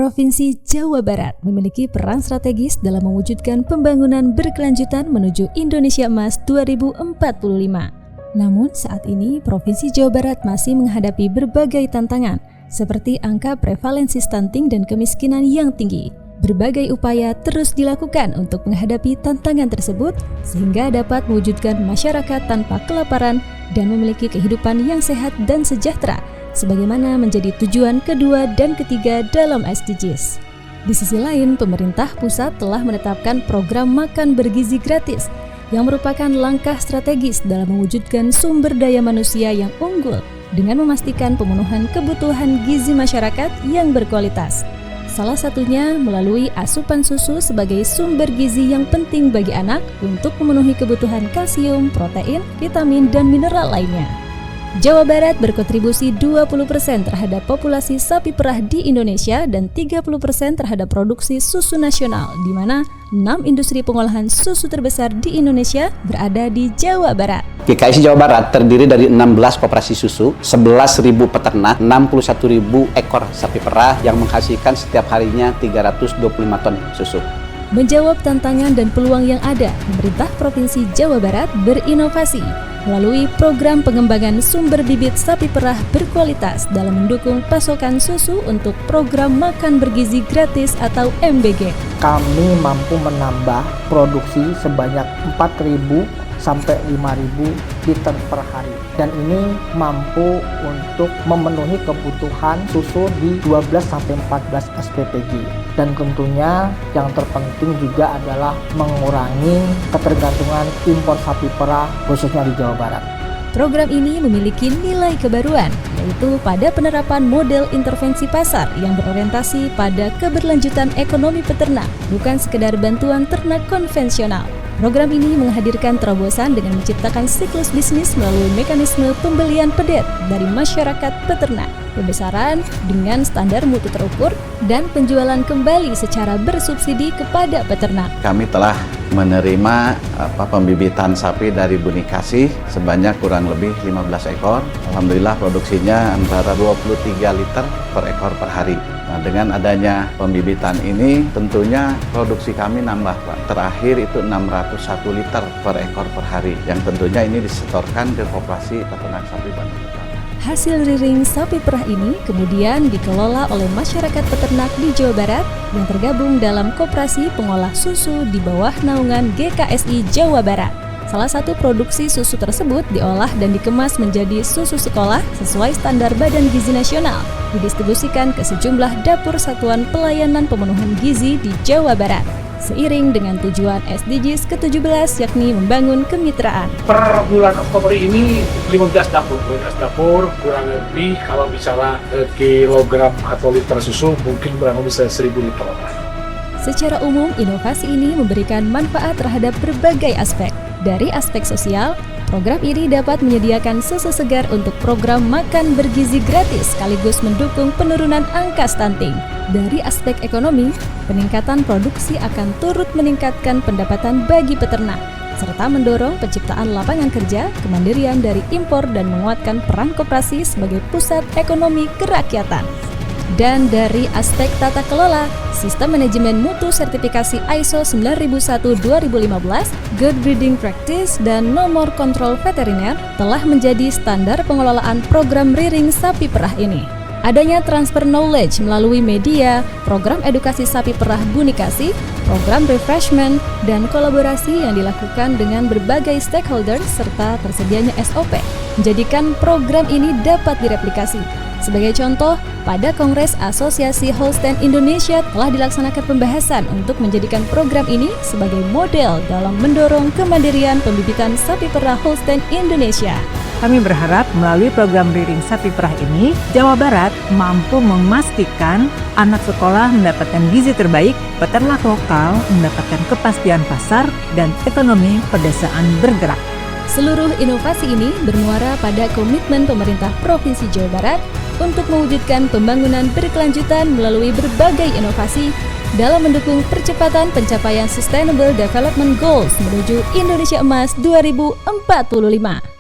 Provinsi Jawa Barat memiliki peran strategis dalam mewujudkan pembangunan berkelanjutan menuju Indonesia Emas 2045. Namun saat ini Provinsi Jawa Barat masih menghadapi berbagai tantangan seperti angka prevalensi stunting dan kemiskinan yang tinggi. Berbagai upaya terus dilakukan untuk menghadapi tantangan tersebut sehingga dapat mewujudkan masyarakat tanpa kelaparan dan memiliki kehidupan yang sehat dan sejahtera sebagaimana menjadi tujuan kedua dan ketiga dalam SDGs. Di sisi lain, pemerintah pusat telah menetapkan program makan bergizi gratis yang merupakan langkah strategis dalam mewujudkan sumber daya manusia yang unggul dengan memastikan pemenuhan kebutuhan gizi masyarakat yang berkualitas. Salah satunya melalui asupan susu sebagai sumber gizi yang penting bagi anak untuk memenuhi kebutuhan kalsium, protein, vitamin, dan mineral lainnya. Jawa Barat berkontribusi 20% terhadap populasi sapi perah di Indonesia dan 30% terhadap produksi susu nasional, di mana 6 industri pengolahan susu terbesar di Indonesia berada di Jawa Barat. GKS Jawa Barat terdiri dari 16 koperasi susu, 11.000 peternak, 61.000 ekor sapi perah yang menghasilkan setiap harinya 325 ton susu. Menjawab tantangan dan peluang yang ada, pemerintah Provinsi Jawa Barat berinovasi melalui program pengembangan sumber bibit sapi perah berkualitas dalam mendukung pasokan susu untuk program makan bergizi gratis atau MBG. Kami mampu menambah produksi sebanyak 4.000 sampai 5.000 liter per hari. Dan ini mampu untuk memenuhi kebutuhan susu di 12 sampai 14 SPPG. Dan tentunya yang terpenting juga adalah mengurangi ketergantungan impor sapi perah khususnya di Jawa Barat. Program ini memiliki nilai kebaruan, yaitu pada penerapan model intervensi pasar yang berorientasi pada keberlanjutan ekonomi peternak, bukan sekedar bantuan ternak konvensional. Program ini menghadirkan terobosan dengan menciptakan siklus bisnis melalui mekanisme pembelian pedet dari masyarakat peternak, pembesaran dengan standar mutu terukur, dan penjualan kembali secara bersubsidi kepada peternak. Kami telah menerima pembibitan sapi dari Buni Kasih sebanyak kurang lebih 15 ekor. Alhamdulillah produksinya antara 23 liter per ekor per hari. Nah, dengan adanya pembibitan ini tentunya produksi kami nambah, Pak. Terakhir itu 601 liter per ekor per hari yang tentunya ini disetorkan ke koperasi peternak sapi Bandung. Hasil riring sapi perah ini kemudian dikelola oleh masyarakat peternak di Jawa Barat yang tergabung dalam koperasi pengolah susu di bawah naungan GKSI Jawa Barat. Salah satu produksi susu tersebut diolah dan dikemas menjadi susu sekolah sesuai standar Badan Gizi Nasional, didistribusikan ke sejumlah dapur satuan pelayanan pemenuhan gizi di Jawa Barat. Seiring dengan tujuan SDGs ke-17 yakni membangun kemitraan. Per bulan Oktober ini 15 dapur kurang lebih kalau bicara kilogram atau liter susu mungkin kurang lebih 1.000 liter. Secara umum, inovasi ini memberikan manfaat terhadap berbagai aspek. Dari aspek sosial, program ini dapat menyediakan susu segar untuk program makan bergizi gratis sekaligus mendukung penurunan angka stunting. Dari aspek ekonomi, peningkatan produksi akan turut meningkatkan pendapatan bagi peternak, serta mendorong penciptaan lapangan kerja, kemandirian dari impor dan menguatkan peran koperasi sebagai pusat ekonomi kerakyatan. Dan dari aspek tata kelola, sistem manajemen mutu sertifikasi ISO 9001-2015, Good Breeding Practice, dan nomor kontrol veteriner telah menjadi standar pengelolaan program riring sapi perah ini. Adanya transfer knowledge melalui media, program edukasi sapi perah Buni Kasih, program refreshment, dan kolaborasi yang dilakukan dengan berbagai stakeholder serta tersedianya SOP, menjadikan program ini dapat direplikasi. Sebagai contoh, pada Kongres Asosiasi Holstein Indonesia telah dilaksanakan pembahasan untuk menjadikan program ini sebagai model dalam mendorong kemandirian pembibitan sapi perah Holstein Indonesia. Kami berharap melalui program riring sapi perah ini, Jawa Barat mampu memastikan anak sekolah mendapatkan gizi terbaik, peternak lokal mendapatkan kepastian pasar, dan ekonomi pedesaan bergerak. Seluruh inovasi ini bermuara pada komitmen pemerintah Provinsi Jawa Barat untuk mewujudkan pembangunan berkelanjutan melalui berbagai inovasi dalam mendukung percepatan pencapaian Sustainable Development Goals menuju Indonesia Emas 2045.